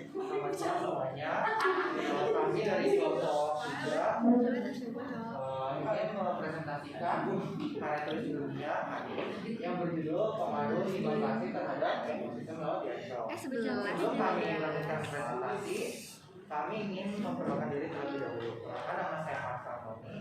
Selamat siang semuanya. Kami dari kelompok 3 ingin mempresentasikan karya tulis ilmiah yang berjudul Pengaruh Limbah Plastik Terhadap Ekosistem Laut di Ancol. Sebelum kami melanjutkan presentasi, kami ingin memperkenalkan diri terlebih dahulu. Nama saya Mas Ramoni.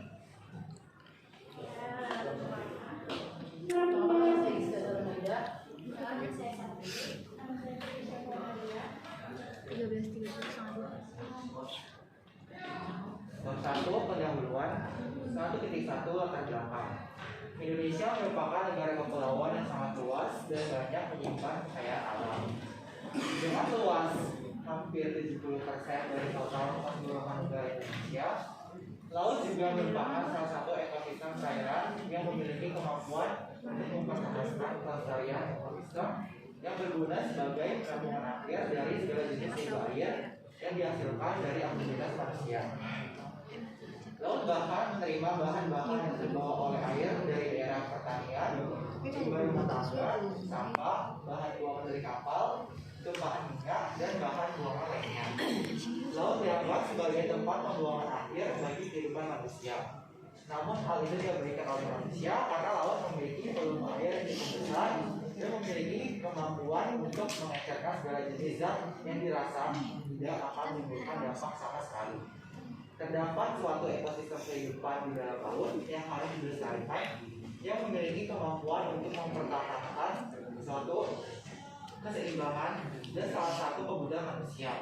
Satu pendahuluan 1.1 latar belakang. Indonesia merupakan negara kepulauan yang sangat luas dan banyak menyimpan kekayaan alam. Dengan luas hampir 70% dari total keseluruhan negara Indonesia, laut juga merupakan salah satu ekosistem perairan yang memiliki kemampuan untuk mempertahankan kelestarian ekosistem yang berguna sebagai sambungan akhir dari segala jenis limbah air yang dihasilkan dari aktivitas manusia. Laut bahkan menerima bahan-bahan yang terbawa oleh air dari daerah pertanian, limbah rumah tangga, sampah, bahan buangan dari kapal, tumpahan minyak, dan bahan buangan lainnya. Laut dianggap sebagai tempat pembuangan akhir bagi kehidupan manusia. Namun hal itu diberikan oleh manusia karena laut memiliki volume air yang cukup besar dan memiliki kemampuan untuk mengecerkan segala jenis zat yang dirasa tidak akan menimbulkan dampak sama sekali. Terdapat suatu ekosistem kehidupan di dalam laut yang harus dilestarikan, yang memiliki kemampuan untuk mempertahankan suatu keseimbangan dan salah satu kebutuhan manusia.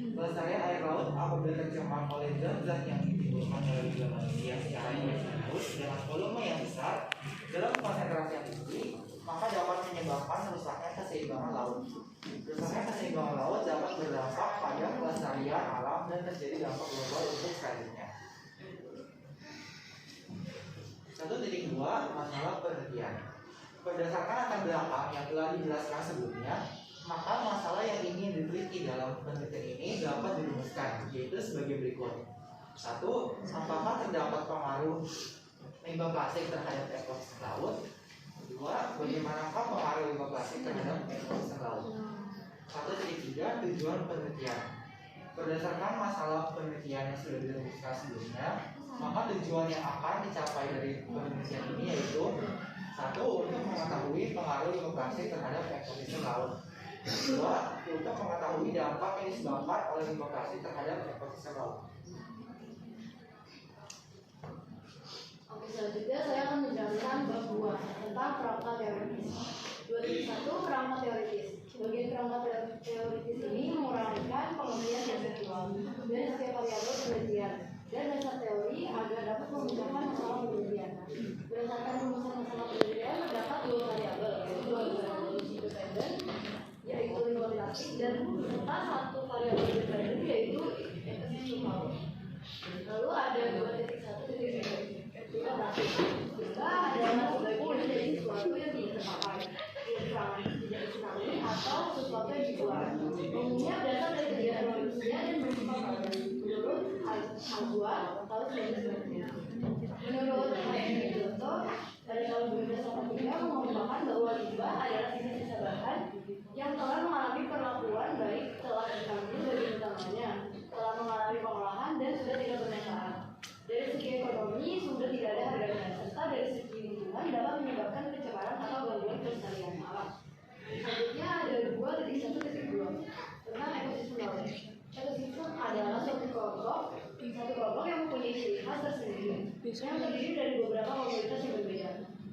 Pelestarian air laut apabila tercemar oleh zat-zat yang ditimbulkan oleh limbah manusia secara terus dengan volume yang besar dalam konsentrasi yang tinggi, maka dapat menyebabkan rusaknya keseimbangan laut. Rusaknya keseimbangan laut dapat berdampak pada kelestarian alam dan terjadi dampak global untuk selanjutnya. 1.2 Masalah penelitian. Berdasarkan latar belakang yang telah dijelaskan sebelumnya, maka masalah yang ingin diteliti dalam penelitian ini dapat dirumuskan, yaitu sebagai berikut. 1. Apakah terdapat pengaruh limbah plastik terhadap ekosistem laut? 2. Bagaimanakah pengaruh limbah plastik terhadap ekosistem laut? 1.3 Tujuan penelitian. Berdasarkan masalah penelitian yang sudah dirumuskan sebelumnya, maka tujuan yang akan dicapai dari penelitian ini yaitu 1. Untuk mengetahui pengaruh limbah plastik terhadap ekosistem laut. 2. Untuk mengetahui dampak yang disebabkan oleh limbah plastik terhadap ekosistem laut. Oke, selanjutnya saya akan menjelaskan bab 2 tentang kerangka teoritis. 2.1 Kerangka teoritis. Bagian kerangka teoritis ini menguraikan pengertian konseptual dan setiap variabel penelitian dan dasar teori agar dapat memudahkan masalah penelitian. Berdasarkan rumusan masalah penelitian terdapat dua variabel, yaitu dua variabel independen, yaitu limbah plastik, dan serta satu variabel dependen, yaitu ekosistem laut. Lalu ada 2.1 limbah plastik. Juga adalah sebagian dari sesuatu yang tidak terpakai, tidak dikenali atau sesuatu yang dibuat. Umumnya berasal dari kegiatan manusia dan bersifat menurut Al-Buat tahun 1990. Menurut H.M. Joto pada tahun 2003 mengungkapkan bahwa limbah adalah sisa-sisa bahan yang telah mengalami perlakuan baik telah diambil bagian utamanya, telah mengalami pengolahan dan sudah tidak bermanfaat. Dari segi ekonomi sudah tidak ada harganya, serta dari segi lingkungan dapat menyebabkan pencemaran atau gangguan kelestarian alam. Selanjutnya ada 2.1.2 tentang ekosistem laut. Ekosistem adalah suatu kelompok yang mempunyai ciri khas tersendiri yang terdiri dari beberapa komunitas yang berbeda.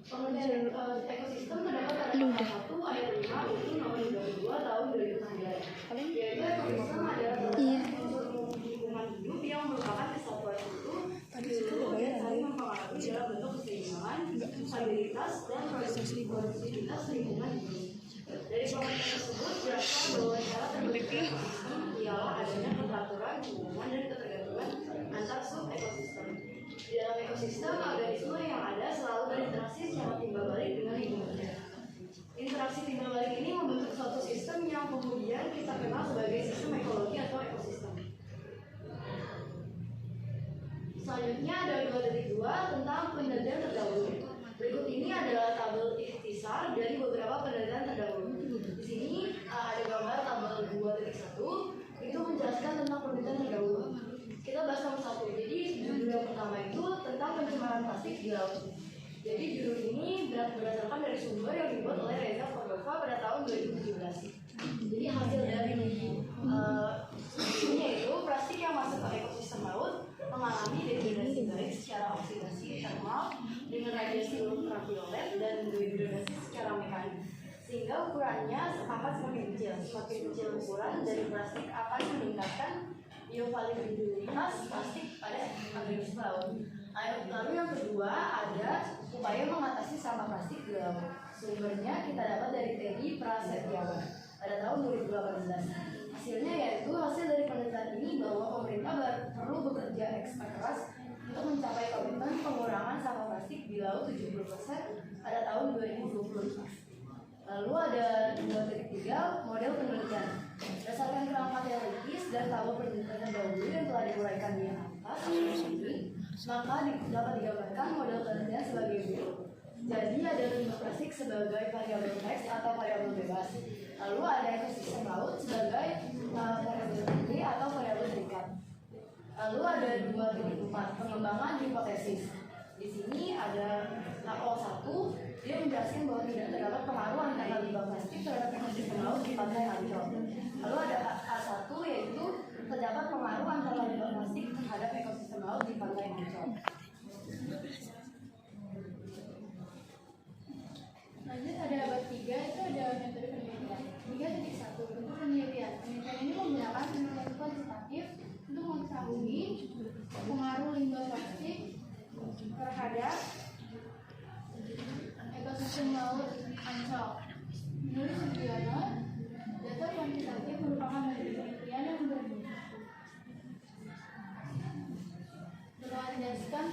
Pengertian ekosistem terdapat pada pasal 1 ayat 5 UU nomor 32 tahun 2009, yaitu ekosistem adalah unsur lingkungan hidup yang merupakan kesatuan utuh yang saling mempengaruhi dalam bentuk keseimbangan, stabilitas, dan produktivitas lingkungan hidup. Dari pengertian tersebut berasal bahwa cara terbentuknya ekosistem ialah adanya keteraturan, hubungan, dan ketergantungan antar sub ekosistem. Di dalam ekosistem, organisme yang ada selalu berinteraksi secara timbal balik dengan lingkungannya. Interaksi timbal balik ini membentuk suatu sistem yang kemudian kita kenal sebagai sistem ekologi atau ekosistem. Selanjutnya ada 2.2 tentang penelitian terdahulu. Berikut ini adalah tabel ikhtisar dari beberapa penelitian terdahulu. Di sini ada Jadi judul ini berdasarkan dari sumber yang dibuat oleh Reza Cordova pada tahun 2017. Jadi hasil dari studinya itu plastik yang masuk ke ekosistem laut mengalami degradasi baik secara oksidasi termal dengan radiasi ultraviolet dan degradasi secara mekanik, sehingga ukurannya akan semakin kecil. Semakin kecil ukuran dari plastik akan meningkatkan bioavailabilitas plastik pada ekosistem laut. Lalu yang kedua ada upaya mengatasi sampah plastik di laut. Sumbernya kita dapat dari Teddy Prasetyawan pada tahun 2018. Hasilnya yaitu hasil dari penelitian ini bahwa pemerintah perlu bekerja ekstra keras untuk mencapai komitmen pengurangan sampah plastik di laut 70% pada tahun 2020. Lalu ada 2.3 model penelitian. Berdasarkan kerangka teoritis dan tabel penelitian terdahulu yang telah diuraikan di atas ini, maka dapat digambarkan model penelitian sebagai berikut. Jadi ada limbah plastik sebagai variabel X atau variabel bebas. Lalu ada ekosistem laut sebagai variabel tinggi atau variabel terikat. Lalu ada 2.4 pengembangan hipotesis. Di sini ada O1, dia menjelaskan bahwa tidak terdapat pengaruh antara limbah plastik terhadap ekosistem laut di pantai Ancol. Lalu ada A1 yaitu terdapat pengaruh antara limbah plastik terhadap ekosistem laut di pantai Ancol. Lanjut ada abad 3 itu ada metode penelitian. 3.1 bentuk penelitian. Penelitian ini menggunakan metode kuantitatif untuk mengetahui pengaruh limbah plastik terhadap ekosistem laut Ancol. Menurut Sugiono, data kuantitatif merupakan metode penelitian yang berlandaskan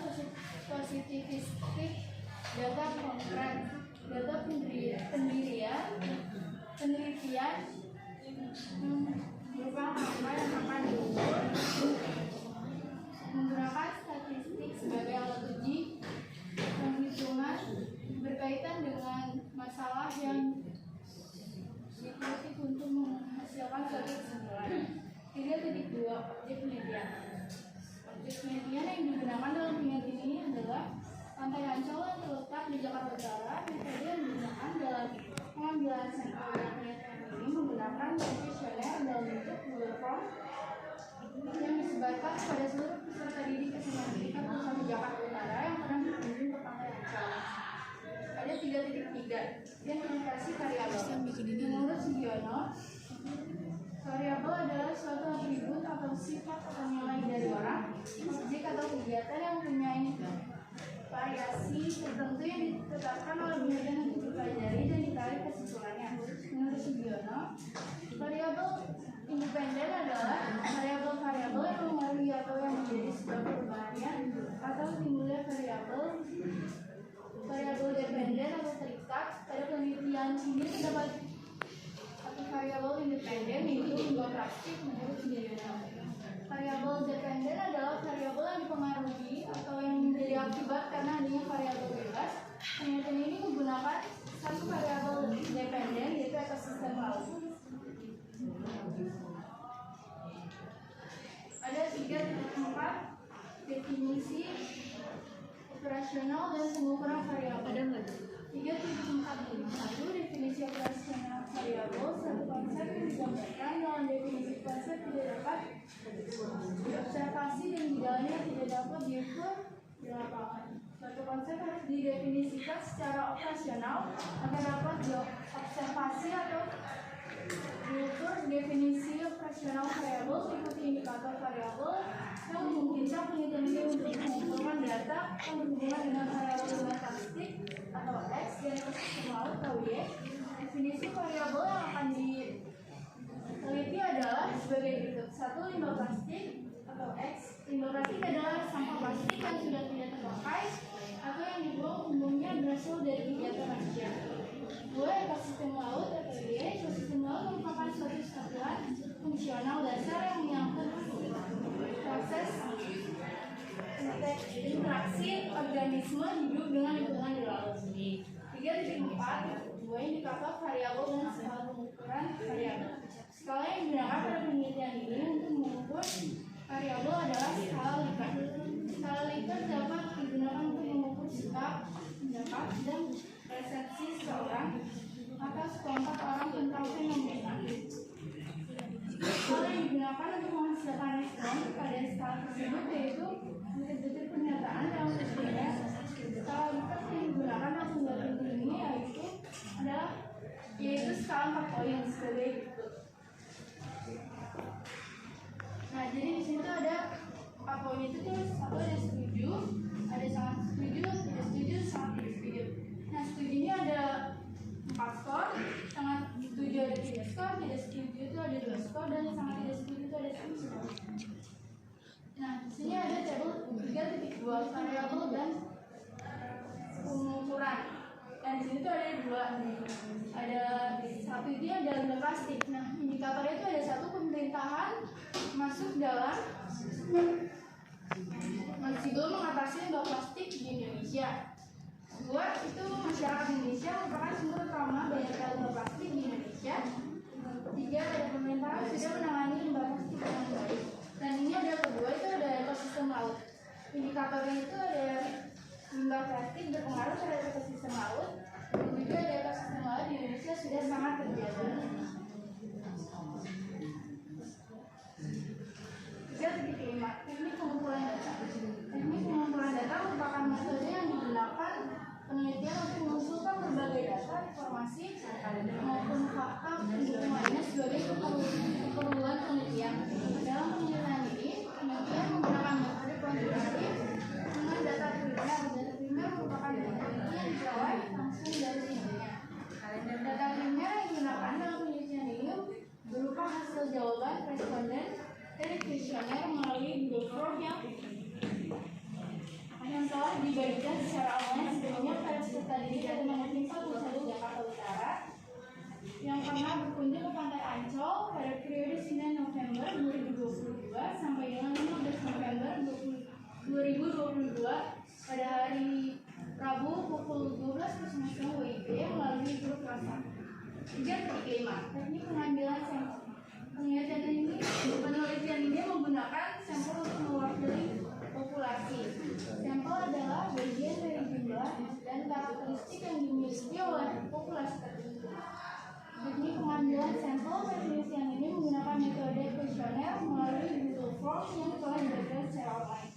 positivistik data konkret. Data penelitian merupakan angka yang akan diukur menggunakan statistik sebagai alat uji penghitungan berkaitan dengan masalah yang diteliti untuk menghasilkan suatu kesimpulan. 3.2 objek penelitian. Objek penelitian yang digunakan dalam penelitian ini adalah Pantai Ancol yang terletak di Jakarta Utara. Metode yang digunakan dalam pengambilan sampel penelitian ini menggunakan kuesioner dalam bentuk Google Form yang disebarkan kepada seluruh peserta didik SMA Negeri 1 Jakarta Utara yang pernah berkunjung ke Pantai Ancol. Ada 3.3 identifikasi variabel. Menurut Sugiono, variabel adalah suatu atribut atau sifat atau nilai dari orang, objek atau kegiatan yang mempunyai variasi tertentu yang ditetapkan oleh penelitian untuk dipelajari dan ditarik kesimpulannya. Menurut Sugiono, variabel independen adalah variabel-variabel yang mempengaruhi atau yang menjadi sebab perubahannya atau timbulnya variabel dependen atau terikat. Pada penelitian ini terdapat satu variabel independen yaitu limbah plastik. Menurut Sugiono, variabel dependen adalah variabel yang dipengaruhi atau yang menjadi akibat karena adanya variabel bebas. Penelitian ini menggunakan satu variabel dependen yaitu ekosistem laut. Ada 3.4 definisi operasional dan pengukuran variabel. 3.4.1 definisi operasional variabel. Satu konsep yang digambarkan dalam definisi konsep tidak dapat diobservasi dan idealnya tidak dapat diukur di lapangan. Suatu konsep harus didefinisikan secara operasional agar dapat diobservasi atau diukur. Definisi operasional variabel seperti indikator variabel yang memungkinkan penelitian ini untuk mengumpulkan data yang berhubungan dengan variabel limbah plastik atau X dan ekosistem laut atau Y. Definisi variabel yang akan diteliti adalah sebagai berikut. 1. Limbah plastik atau X. Limbah plastik adalah sampah plastik yang sudah tidak terpakai atau yang dibuang umumnya berasal dari kegiatan manusia. 2. Ekosistem laut atau Y. Ekosistem laut merupakan suatu satuan fungsional dasar yang menyangkut proses interaksi organisme hidup dengan lingkungan di laut. 3.4 2 indikator variabel dan skala pengukuran variabel. Skala yang digunakan pada penelitian ini untuk mengukur variabel adalah skala Likert. Skala Likert dapat digunakan untuk mengukur sikap, pendapat, persepsi seseorang atau sekelompok orang tentang fenomena. Hal yang digunakan untuk menghasilkan respon pada skala tersebut yaitu butir-butir pernyataan yang berbeda. Skala yang digunakan untuk membuat ini yaitu skala 4 poin sebagai berikut. Nah, jadi di sini tuh ada 4 poin itu tuh satu ada setuju, ada sangat setuju, tidak setuju, sangat tidak setuju. Nah, setujunya ada 4 skor, sangat setuju ada 3 skor, tidak setuju itu ada 2 skor, dan sangat tidak setuju itu ada 1 skor. Nah, di sini ada tabel 3.2 variabel dan pengukuran. Dan di sini tuh ada 2, ada satu ini ada limbah plastik. Nah, indikatornya itu ada 1 pemerintahan masuk dalam masih mengatasi limbah plastik di Indonesia. 2 itu masyarakat Indonesia merupakan sumber utama banyaknya limbah plastik di Indonesia. 3 ada pemerintah sudah menangani limbah plastik dengan baik. Dan ini ada kedua itu ada ekosistem laut. Indikatornya itu ada limbah plastik berpengaruh terhadap ekosistem laut. Dan juga ada ekosistem laut di Indonesia sudah sangat terjaga. 3.5 teknik pengumpulan data. Teknik pengumpulan data merupakan metode yang digunakan penelitian untuk mengumpulkan berbagai data, informasi, maupun fakta pendukung lainnya sebagai keperluan penelitian. Dalam penelitian ini, penelitian menggunakan metode kuantitatif dengan data primer. Data primer merupakan data yang diperoleh langsung dari sumbernya. Data primer yang digunakan dalam penelitian ini berupa hasil jawaban responden dari kuesioner melalui Google Form yang telah dibagikan secara online sebelumnya pada peserta didik dari Management 41 Jakarta Utara yang pernah berkunjung ke Pantai Ancol pada periode 9 November 2022 sampai dengan 15 November 2022 pada hari Rabu pukul 12.00 WIB melalui grup WhatsApp. 3.5 teknik pengambilan sampel. Penelitian ini menggunakan sampel untuk mewakili populasi. Sampel adalah bagian dari jumlah dan karakteristik yang dimiliki oleh populasi tertentu. Teknik pengambilan sampel penelitian ini menggunakan metode kuesioner melalui Google Form yang telah diberikan secara online.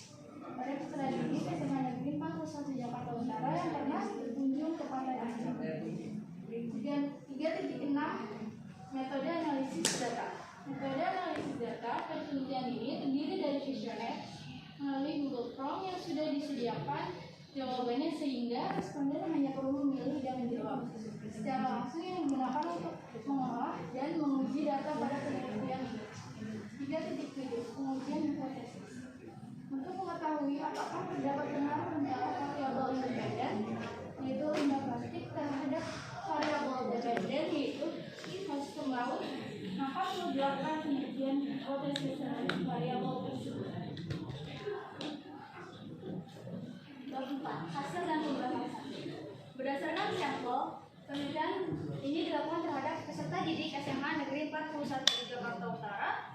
Pada peserta didik SMA Negeri 41 Jakarta Utara yang pernah berkunjung ke Pantai Ancol. 3.6 metode analisis data. Metode analisis data penelitian ini terdiri dari kuesioner melalui Google Form yang sudah disediakan jawabannya sehingga responden hanya perlu memilih dan menjawab secara langsung yang digunakan untuk mengolah dan menguji data pada penelitian ini. 3.7 pengujian hipotesis. Untuk mengetahui apakah terdapat pengaruh antara variabel independen yaitu limbah plastik terhadap variabel dependen yaitu ekosistem laut, maka perlu dilakukan penelitian hipotesis terhadap variabel tersebut. 4. Hasil dan pembahasan. Berdasarkan sampel, penelitian ini dilakukan terhadap peserta didik SMA Negeri 41 Jakarta Utara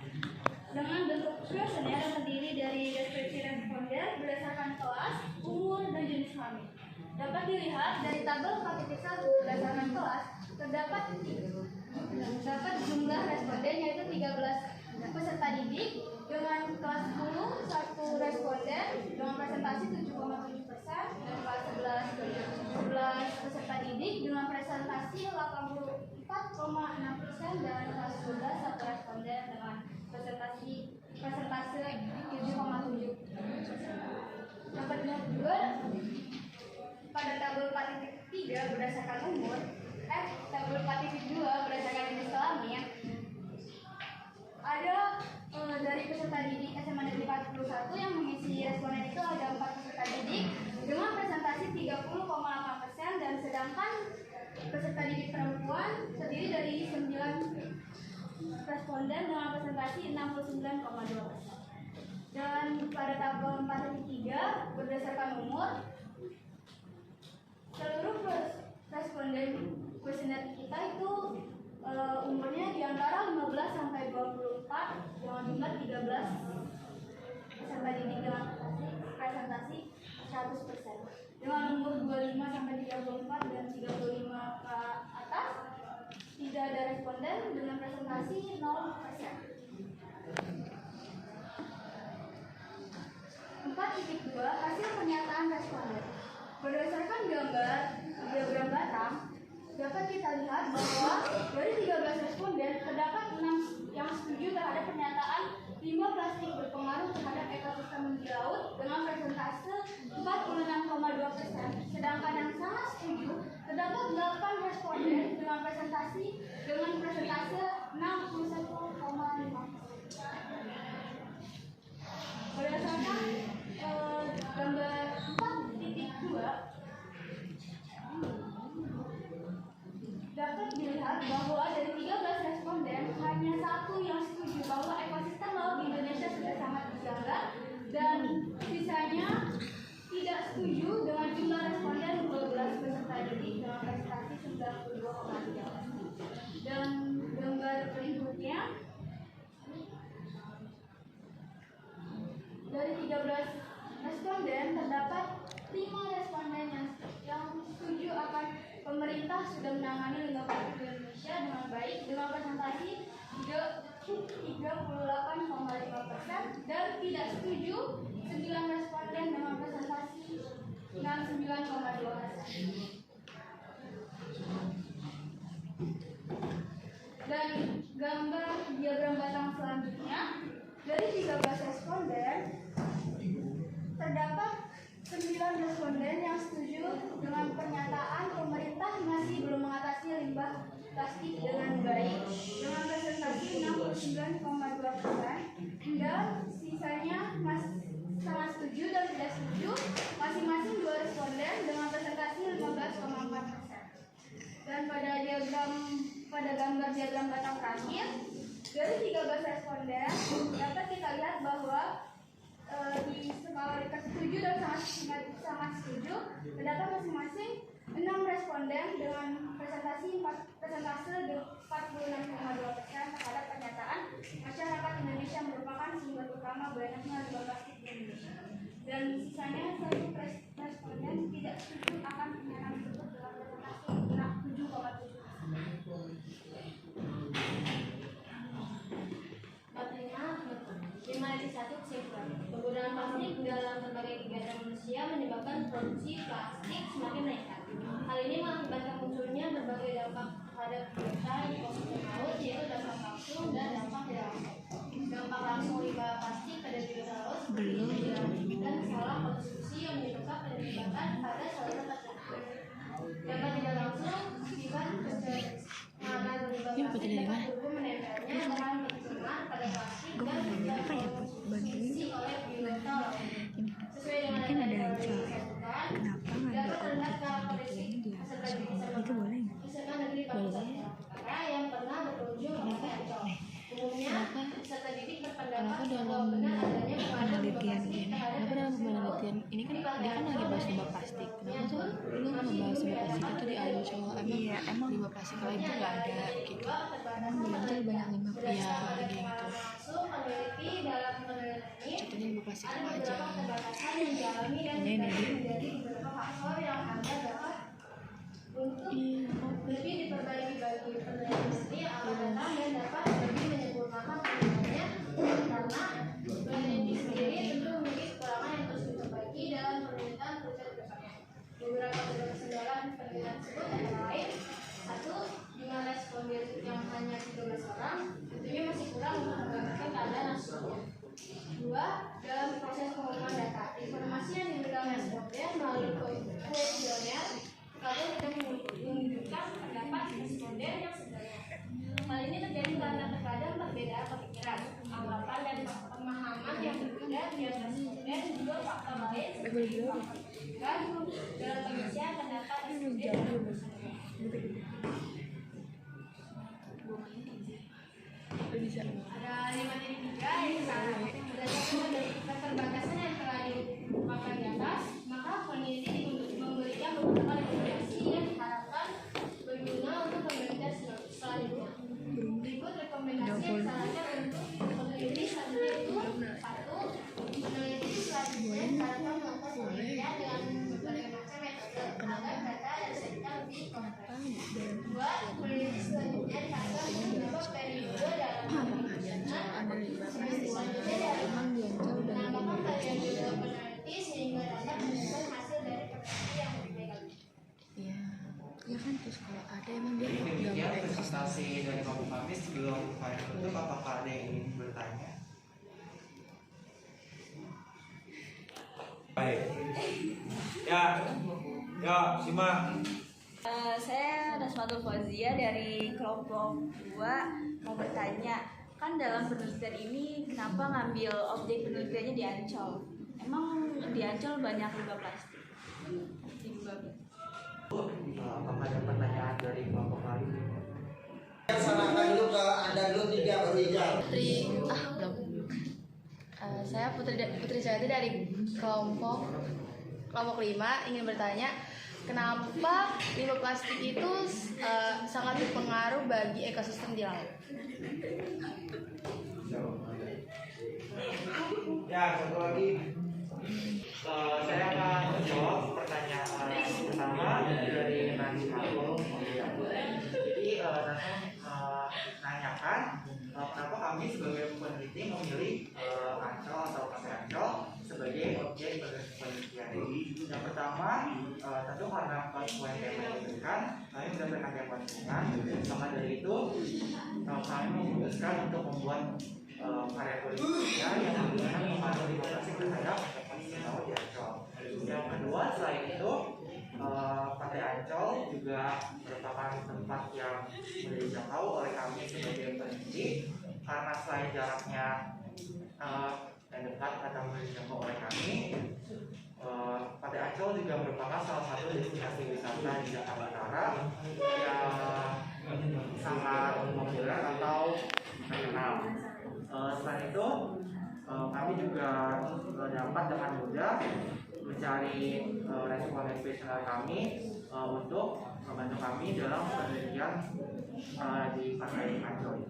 dengan bentuk kuesioner yang terdiri dari deskripsi responden berdasarkan kelas, umur, dan jenis kelamin. Dapat dilihat dari tabel 4.1 berdasarkan kelas terdapat jumlah responden yaitu 13 peserta didik dengan kelas 10 1 responden dengan presentasi 7,7% dan kelas 11 peserta didik dengan presentasi 84,6% dan kelas 12 1 responden dengan presentasi 7,7%. Dapat dilihat juga pada tabel 4.3 berdasarkan umur, tabel 4.2 berdasarkan jenis kelamin, ada dari peserta didik SMA Negeri 41 yang mengisi responden itu ada 4 peserta didik dengan presentasi 30,8% dan sedangkan peserta didik perempuan terdiri dari 9 responden dengan presentasi 69,2%. Dan pada tabel 4.3 berdasarkan umur, seluruh responden kuesioner kita itu umurnya di antara 15 sampai 24 dengan jumlah 13 peserta didik dengan presentasi 100%. Dengan umur 25 sampai 34 dan 30 responden dengan presentasi 0%. 4.2 hasil pernyataan responden. Berdasarkan gambar diagram batang, dapat kita lihat bahwa dari 13 responden terdapat 6 yang setuju terhadap pernyataan limbah plastik berpengaruh terhadap ekosistem di laut dengan persentase 46,2%. Sedangkan yang sangat setuju terdapat 8 responden dengan persentase 61,5%. Berdasarkan gambar 4.2 dapat dilihat bahwa dari 13 responden hanya 1 yang setuju bahwa ekosistem laut di Indonesia sudah sangat terjaga dan sisanya tidak setuju dengan jumlah responden 12 peserta didik dengan prestasi 92,3%. Dan gambar berikutnya, dari 13 responden terdapat 5 responden yang setuju akan pemerintah sudah menangani limbah plastik di Indonesia dengan baik dengan presentasi 38,5% dan tidak setuju 9 responden dengan presentasi 69,2%. Dan gambar diagram batang selanjutnya, dari 13 responden terdapat 9 responden yang setuju dengan pernyataan pemerintah masih belum mengatasi limbah plastik dengan baik dengan presentasi 69,2% dan sisanya sangat setuju dan tidak setuju masing-masing 2 responden dengan presentasi 15,4%. Dan pada gambar diagram batang terakhir, dari 13 responden dapat kita lihat bahwa di skala setuju dan sangat setuju terdapat masing-masing 6 responden dengan persentase 46,2% terhadap pernyataan masyarakat Indonesia merupakan sumber utama banyaknya limbah plastik di Indonesia. Dan sisanya 1 responden tidak setuju akan pernyataan tersebut dengan persentase 7,7%. Penggunaan plastik dalam berbagai kegiatan manusia menyebabkan produksi plastik semakin meningkat. Hal ini mengakibatkan munculnya berbagai dampak terhadap kegiatan ekosistem laut, yaitu dampak langsung dan dampak tidak langsung. Dampak langsung limbah plastik pada biota laut dan salah konsumsi yang menyebabkan peningkatan pada saluran tersebut. Dampak tidak langsung akibat pengenalan limbah plastik dapat tumbuh menempelnya bahan pencernaan pada plastik dan konsumsi oleh biota laut. Sesuai dengan mungkin ada yang salah. Kenapa nggak ada karakteristik itu boleh nggak? Boleh. Yang pernah berkunjung ke Ancol. Umumnya, peserta didik berpendapat bahwa dalam benar adanya penelitian ini? Kenapa dalam penelitian ini kan dia kan lagi bahas limbah plastik. Kenapa tuh lu ngebahas limbah plastik itu di Ancol? Emang limbah plastik lain tuh nggak ada gitu? Emang di Ancol banyak limbah plastik lagi gitu. Contohnya limbah plastik apa aja? Ini lebih diperbaiki bagi penelitian sendiri akan datang dan dapat lebih menyempurnakan penelitiannya karena peneliti sendiri tentu memiliki kekurangan yang terus diperbaiki dalam penelitian berikutnya. Beberapa kendala penelitian tersebut antara lain: 1. Jumlah responden yang hanya 13 orang tentunya masih kurang untuk menggambarkan keadaan aslinya. 2. Dalam proses pengumuman data, informasi yang diberikan responden melalui kuesioner lalu tidak menunjukkan pendapat responden yang sebenarnya. Hal ini terjadi karena terkadang perbedaan pemikiran, anggapan dan pemahaman yang berbeda di antara responden juga faktor lain seperti pemikiran dalam pengisian pendapat responden yang berbeda. Ada 5.3 yang salah. Berdasarkan dari keterbatasan yang telah diungkapkan di atas, maka peneliti memberikan beberapa rekomendasi yang diharapkan berguna untuk penelitian selanjutnya. Berikut rekomendasi yang disarankan untuk peneliti selanjutnya itu: 1. Peneliti selanjutnya diharapkan melakukan penelitian dengan berbagai macam metode agar sebelum saya tutup, apakah ada yang ingin bertanya? Baik. Ya, simak. Saya Rasmatul Fauzia dari kelompok 2 mau bertanya, kan dalam penelitian ini kenapa ngambil objek penelitiannya di Ancol? Emang di Ancol banyak limbah plastik? Apakah ada pertanyaan dari kelompok lain? Serahkan dulu ke Anda dulu 3 baru hijau. Belum. Saya Putri Jayati dari kelompok 5 ingin bertanya, kenapa limbah plastik itu sangat berpengaruh bagi ekosistem di laut? Ya, satu lagi. Saya akan menjawab pertanyaan pertama dari Nanti Marco. Jadi nanyakan kenapa kami sebagai peneliti memilih Ancol atau Pantai Ancol sebagai objek penelitian. Yang pertama, tentu karena konstituen yang diberikan, kami mendapatkan yang konstituen. Maka dari itu, kami memutuskan untuk membuat karya tulisnya yang menggunakan mengandung demokrasi terhadap ekosistem laut di Ancol. Yang kedua, selain itu, Pantai Ancol juga merupakan tempat yang mudah dijangkau oleh kami sebagai peneliti karena selain jaraknya yang dekat atau mudah dijangkau oleh kami, Pantai Ancol juga merupakan salah satu destinasi wisata di Jakarta Utara yang sangat populer atau terkenal. Selain itu, kami juga dapat dengan mudah mencari responden spesial kami untuk membantu kami dalam penelitian di Pantai Ancol.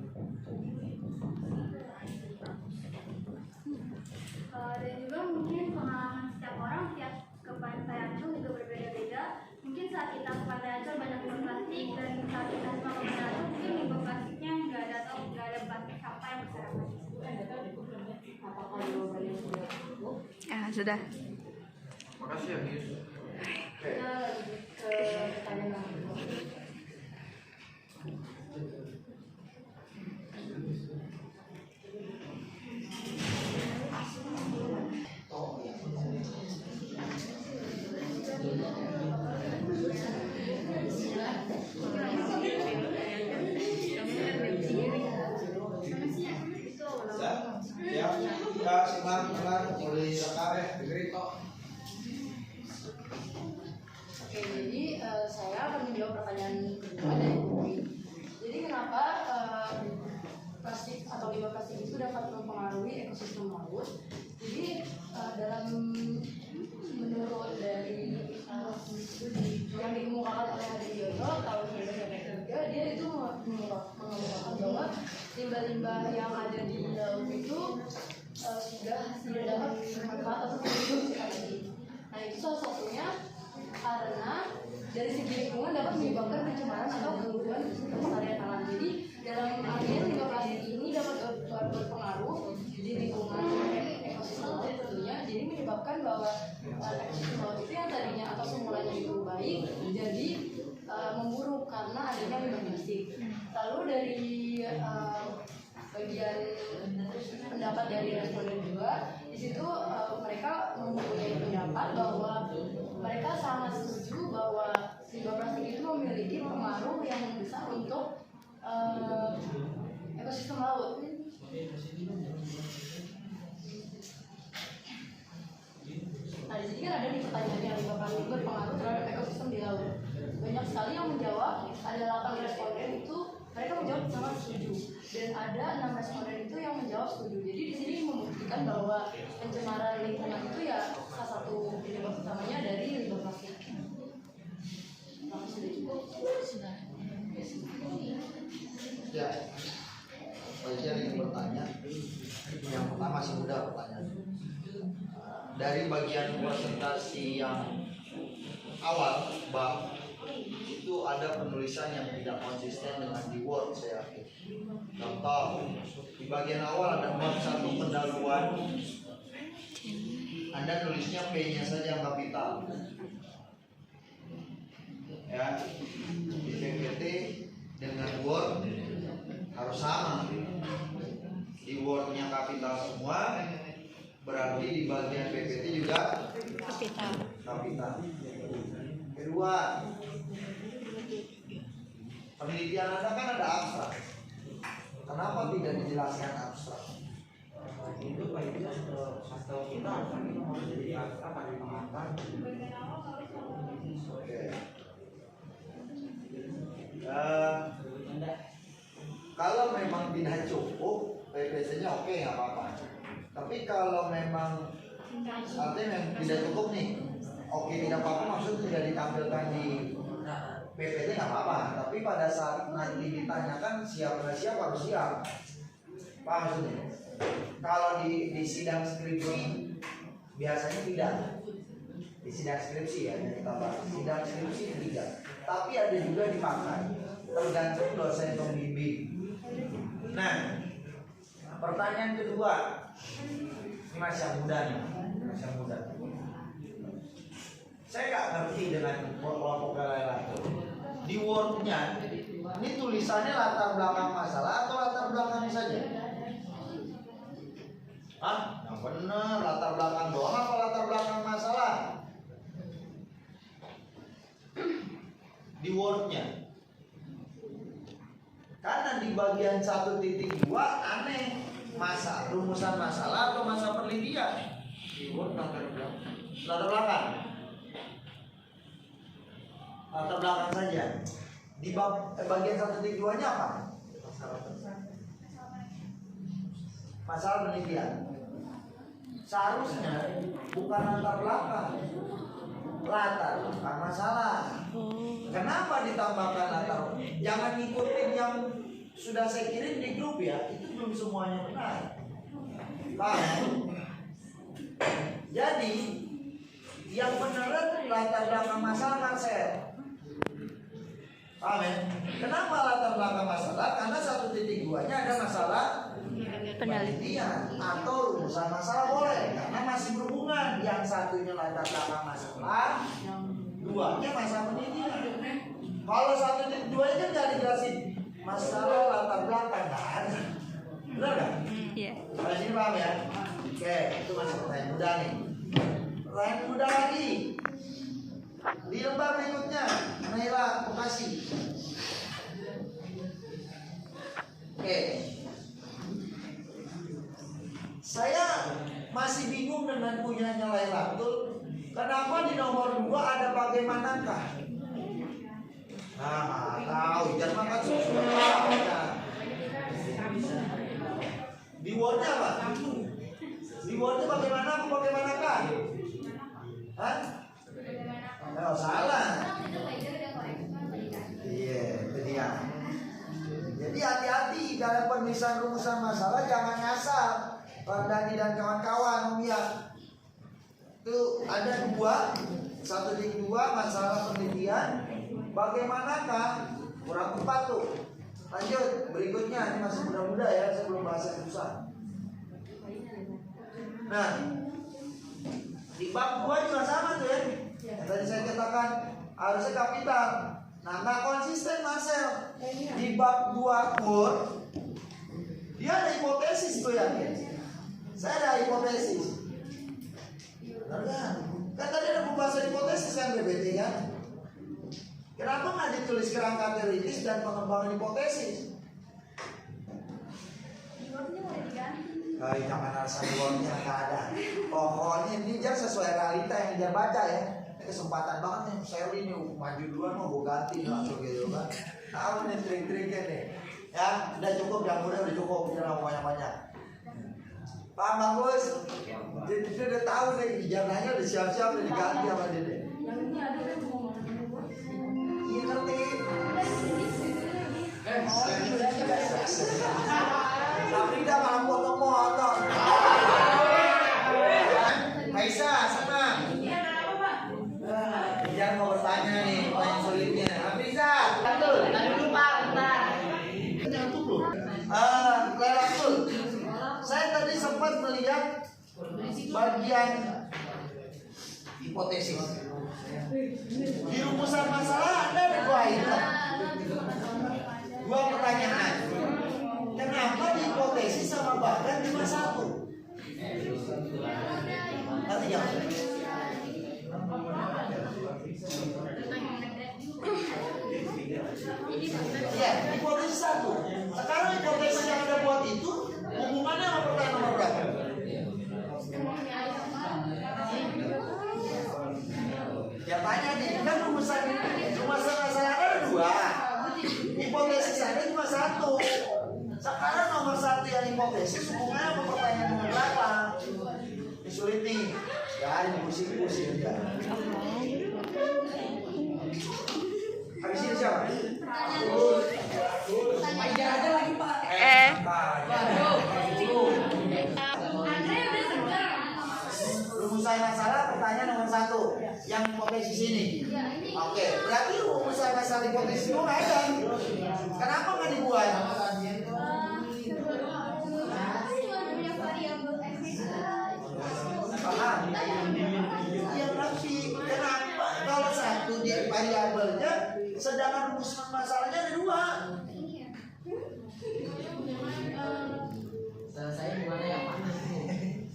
Dan juga mungkin pengalaman setiap orang setiap ke Pantai Ancol juga berbeda-beda. Mungkin saat kita ke Pantai Ancol banyak limbah plastik, dan saat kita semua ke Pantai Ancol mungkin limbah plastiknya nggak ada atau nggak ada plastik sampah yang berserakan. Apakah jawabannya sudah cukup? Sudah. Makasih ya, Gis. Kita lanjut ke pertanyaan lain. Ya, simak mulai rekam dengerin kok. Oke, jadi saya akan menjawab pertanyaan kedua dari Putri. Jadi kenapa plastik atau limbah plastik itu dapat mempengaruhi ekosistem laut? Jadi dalam menurut dari yang dikemukakan oleh Hadi Yoto tahun 2003, dia itu mengemukakan bahwa limbah-limbah yang ada di laut itu sudah tidak dapat bermanfaat atau berfungsi lagi. Nah, itu salah satunya karena dari segi lingkungan dapat menyebabkan pencemaran atau gangguan pelestarian alam. Jadi dalam artian limbah plastik ini dapat berpengaruh di lingkungan ekosistem laut tentunya, jadi menyebabkan bahwa ekosistem laut itu yang tadinya atau semulanya itu baik jadi memburuk karena adanya limbah plastik. Lalu dari bagian pendapat dari responden juga di situ mereka mempunyai pendapat bahwa mereka sangat setuju bahwa limbah plastik itu memiliki pengaruh yang besar untuk ekosistem laut. Nah, di sini kan ada nih pertanyaannya, limbah plastik berpengaruh terhadap ekosistem di laut. Banyak sekali yang menjawab, ada 8 responden itu mereka menjawab sangat setuju, dan ada 6 responden itu yang menjawab setuju. Jadi di sini membuktikan bahwa pencemaran lingkungan itu ya salah satu penyebab utamanya dari limbah plastik. Apakah sudah cukup? Sudah. Ya, saya ingin bertanya. Yang pertama masih mudah pertanyaan. Dari bagian presentasi yang awal, Bang, itu ada penulisan yang tidak konsisten dengan di Word, saya yakin. Contoh, di bagian awal ada bab 1 pendahuluan, Anda nulisnya P-nya saja yang kapital. Ya, di PPT dengan Word harus sama. Di Word-nya kapital semua, berarti di bagian PPT juga Kapital. Kedua, penelitian Anda kan ada abstrak. Kenapa tidak dijelaskan abstrak? Itu Pak itu sastra kita harus jadi apa di pengantar. Oke. Kalau memang tidak cukup, PPT-nya oke, nggak apa-apa. Tapi kalau memang artinya yang tidak cukup nih, oke tidak apa-apa, maksudnya tidak ditampilkan di PPT nggak apa-apa. Tapi pada saat nanti ditanyakan siap nggak siap harus siap. Paham maksudnya? Kalau di sidang skripsi biasanya tidak. Di sidang skripsi ya, yang kita bahas. Sidang skripsi tidak. Tapi ada juga dipakai. Tergantung dosen pembimbing. Nah, pertanyaan kedua. Ini masih yang muda nih. Masih yang muda. Saya nggak ngerti dengan kelompok lain-lain. Di Word-nya, ini tulisannya latar belakang masalah atau latar belakang saja? Ah, yang benar latar belakang doang apa latar belakang masalah? Di Word-nya. Karena di bagian 1.2 aneh, rumusan masalah atau masa penelitian. Di Word latar belakang. Latar belakang. Latar belakang saja. Di bagian 1.2-nya apa? Masalah penelitian. Seharusnya bukan latar belakang, latar belakang masalah. Kenapa ditambahkan latar? Jangan ngikutin yang sudah saya kirim di grup ya, itu belum semuanya benar. Paham? Jadi yang benar latar belakang masalah Marcel. Paham ya? Kenapa latar belakang masalah? Karena 1.2-nya ada masalah penelitian atau rumusan masalah boleh karena masih berhubungan. Yang satunya latar belakang masalah, duanya masalah penelitian. Kalau 1.2 kan nggak dijelasin masalah latar belakang, nggak ada. Benar nggak? Iya. Kalau sini paham ya? Oke, itu masih pertanyaan mudah nih. Pertanyaan mudah lagi. Di lembar berikutnya, Naila Bekasi. Oke. Saya masih bingung dengan punyanya Lailatul. Kenapa di nomor 2 ada bagaimanakah? Nah, tahu jangan makan susu. Di Word-nya apa? Di Word-nya bagaimanakah? Hah? Oh, salah. Iya, itu dia. Jadi hati-hati dalam penulisan rumusan masalah, jangan ngasal. Randani dan kawan-kawan, Om ya. Itu ada 1.2 masalah penelitian. Bagaimanakah? Kurang 4 tuh. Lanjut, berikutnya ini masih muda-muda ya, saya belum bahas yang susah. Nah, di bab 2 juga sama tuh ya. Yang tadi saya katakan harusnya kapital. Nah, nggak konsisten Marcel. Di bab 2 Word dia ada hipotesis tuh ya. Saya ada hipotesis. Benar kan? Kan tadi ada pembahasan hipotesis kan BBT kan? Kenapa nggak ditulis kerangka teoritis dan pengembangan hipotesis? Jangan alasan Word-nya nggak ada. Pokoknya ini dia sesuai realita yang dia baca ya. Ini kesempatan banget nih, Sally nih maju duluan mau gue ganti langsung gitu kan. Tahu nih trik-triknya nih. Ya, udah cukup, yang muda udah cukup, jangan banyak-banyak. Pak Bagus, dia udah tahu nih, ijazahnya udah siap-siap udah diganti sama dia deh. Iya ngerti. Tapi dia malah foto-foto. Aisyah, sana. Jangan mau bertanya nih, pertanyaan sulitnya. Aisyah, betul. Tadi lupa, bentar. Lelatul. Saya tadi sempat melihat bagian hipotesis. Di rumusan masalah ada 2 item, 2 pertanyaan. hipotesis hubungannya sama pertanyaan nomor berapa? Ini sulit nih. Ya, ini pusing-pusing ya. Habis ini siapa? Aja lagi Pak. Rumusan masalah pertanyaan nomor 1 yang hipotesis ini. Oke, berarti rumusan masalah hipotesis itu nggak ada. Kenapa nggak dibuat? Paham? Ya tapi kenapa kalau satu di variabelnya, sedangkan rumusan masalahnya ada 2? Saya gimana ya Pak?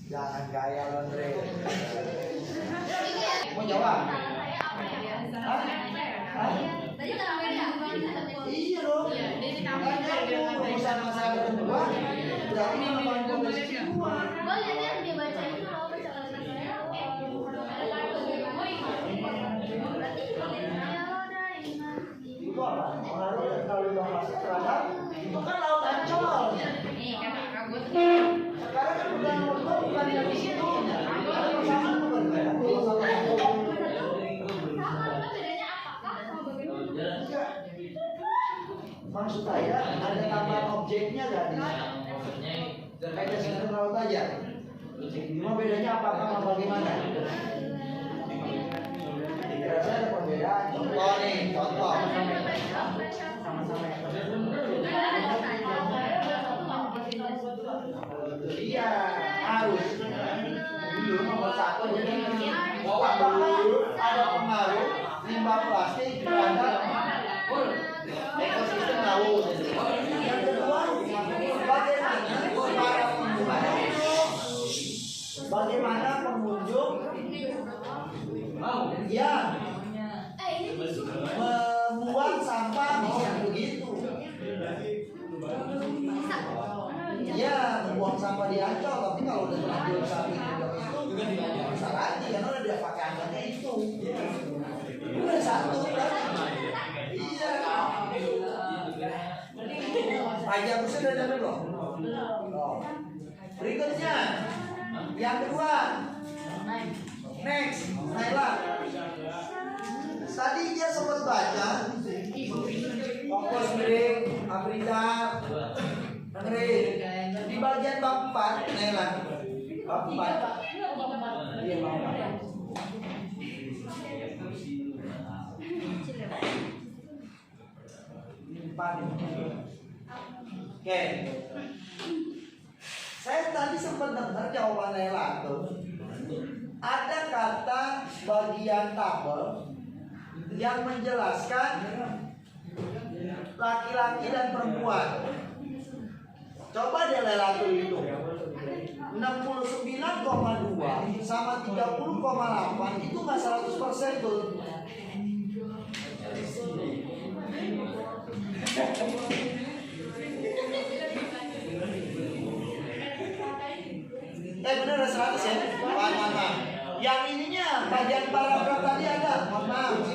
Jangan gaya Londre. Mau jawab? Iya dong. Rumusan masalah kedua berarti memang hipotesis 2. Itu apa? Pengaruh dan kalau bahasa terhadap itu kan laut Ancol. Sekarang kan udah bukan dari situ. Ada sama bukan? Maksud saya ada tambahan objeknya gak di sana? Kayak sekedar laut aja. Cuma bedanya apakah sama bagaimana? Kira-kira ada perbedaan. Contoh nih, contoh. Iya, harus. Dulu nomor 1 jadi apakah ada pengaruh limbah plastik terhadap ekosistem laut? Yang kedua, bagaimana pengunjung yang membuang sampah begitu? Ya, membuang sampah di Ancol, tapi kalau udah terlanjur sapi itu bisa lagi karena udah dia pakai angkatnya itu. Udah satu berarti. Iya. Aja sudah ada belum? Berikutnya, yang kedua, next, Naila. Tadi dia sempat baca, fokus break, Afrika. Dengerin, di bagian bab 4, Naila. Bab 4. Iya, bab 4. Oke. Saya tadi sempat dengar jawaban Naila tuh. Ada kata bagian tabel yang menjelaskan laki-laki dan perempuan. Coba deh Lela tuh hitung 69,2 sama 30,8 itu nggak 100% tuh. Bener 100 ya? Maaf. Yang ininya bagian paragraf tadi ada. Maaf.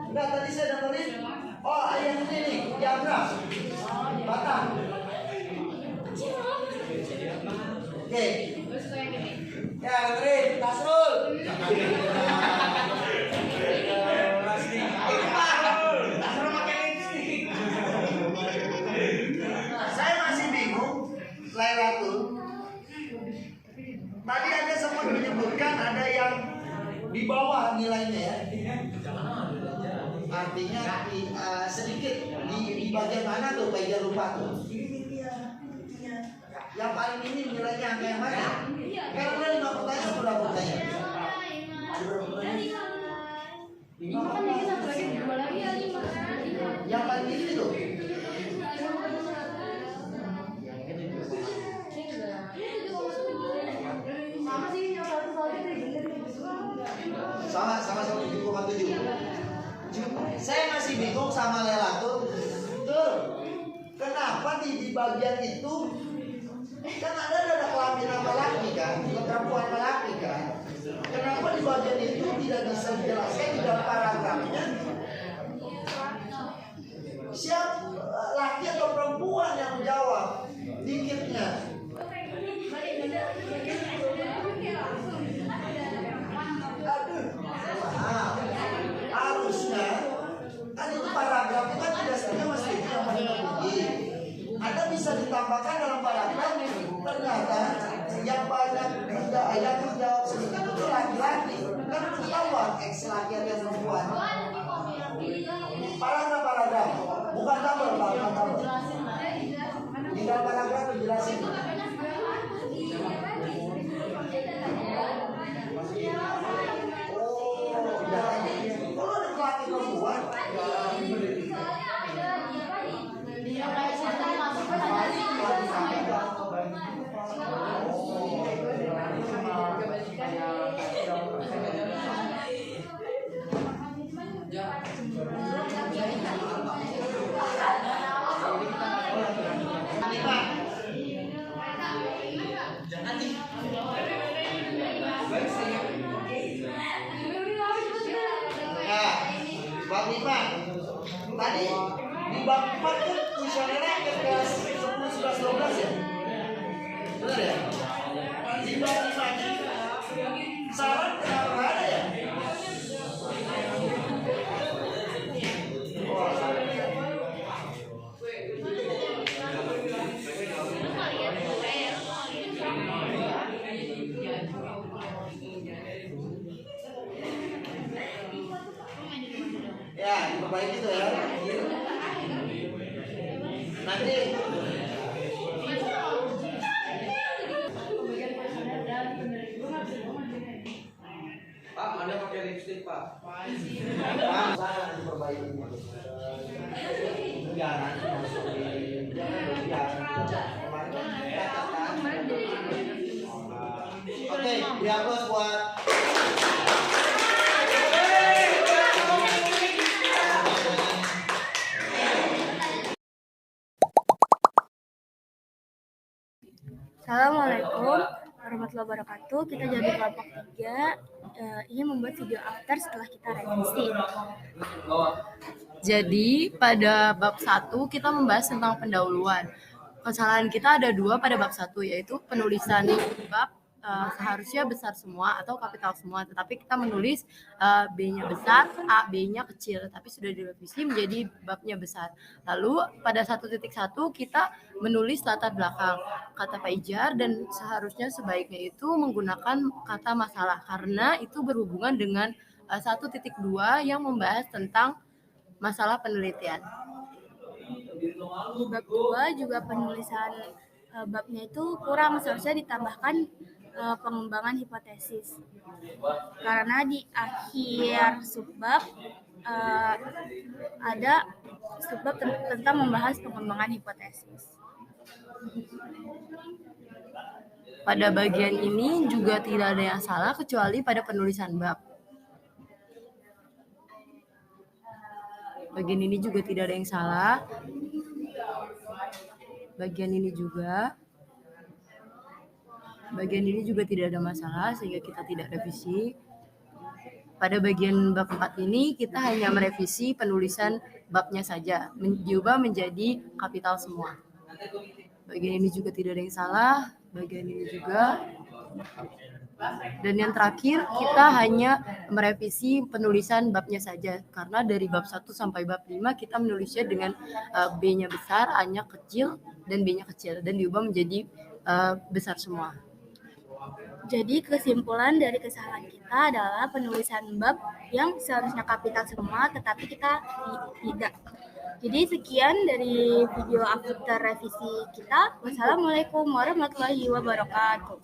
Enggak, tadi saya dengerin. Oh, yang ini nih, diagram. Batang. Oke. Ya, dengerin, Tasrul. Saya masih bingung, Lailatul. Tadi ada sempat menyebutkan ada yang di bawah nilainya ya. Artinya sedikit di bagian mana tuh Pak lupa tuh. Yang paling ini nilainya angka yang mana? Karena 5 pertanyaan sudah pertanyaan. Yang paling ini tuh. Sama 7,7. Saya masih bingung sama Lela tuh. Kenapa di bagian itu kan ada kelamin sama laki kan, perempuan sama laki kan. Kenapa di bagian itu tidak bisa dijelaskan di dalam paragrafnya? laki atau perempuan yang menjawab dikitnya. Aduh, maaf. Harusnya kan itu paragraf itu kan tidak saja mesti yang bunyi. Ada bisa ditambahkan dalam paragraf. Ternyata yang banyak yang menjawab sedikit itu laki-laki. Kan ketahuan eks laki atau perempuan. Paragraf, bukan tabel, bukan tabel. Di dalam paragraf dijelasin. Kalau ada laki perempuan, Bang Ivan, tadi di bab 4 kan kuesionernya ke kelas 10, 11, 12 ya? Benar ya? Di bab 5-nya saran kenapa nggak ada ya? Ya, diperbaiki itu ya. Nanti Pak, Anda pakai lipstick, Pak. sana diperbaiki. Ya, nanti masukin. Kemarin kan cacat kan? Oke, dihapus buat Assalamualaikum warahmatullahi wabarakatuh. Kita jadi kelompok 3 ingin membuat video after setelah kita revisi. Jadi pada bab 1 kita membahas tentang pendahuluan. Kesalahan kita ada 2 pada bab 1, yaitu penulisan bab seharusnya besar semua atau kapital semua, tetapi kita menulis B-nya besar, A, B-nya kecil, tapi sudah direvisi menjadi babnya besar. Lalu pada 1.1 kita menulis latar belakang kata Pak Ijar, dan seharusnya sebaiknya itu menggunakan kata masalah karena itu berhubungan dengan 1.2 yang membahas tentang masalah penelitian. Di bab 2 juga penulisan babnya itu kurang, seharusnya ditambahkan pengembangan hipotesis. Karena di akhir subbab ada subbab tentang membahas pengembangan hipotesis. Pada bagian ini juga tidak ada yang salah kecuali pada penulisan bab. Bagian ini juga tidak ada yang salah. Bagian ini juga. Bagian ini juga tidak ada masalah sehingga kita tidak revisi. Pada bagian bab 4 ini kita hanya merevisi penulisan babnya saja, diubah menjadi kapital semua. Bagian ini juga tidak ada yang salah, bagian ini juga. Dan yang terakhir kita hanya merevisi penulisan babnya saja, karena dari bab 1 sampai bab 5 kita menulisnya dengan B-nya besar, A-nya kecil, dan B-nya kecil, dan diubah menjadi besar semua. Jadi kesimpulan dari kesalahan kita adalah penulisan bab yang seharusnya kapital semua tetapi kita tidak. Jadi sekian dari video after revisi kita. Wassalamualaikum warahmatullahi wabarakatuh.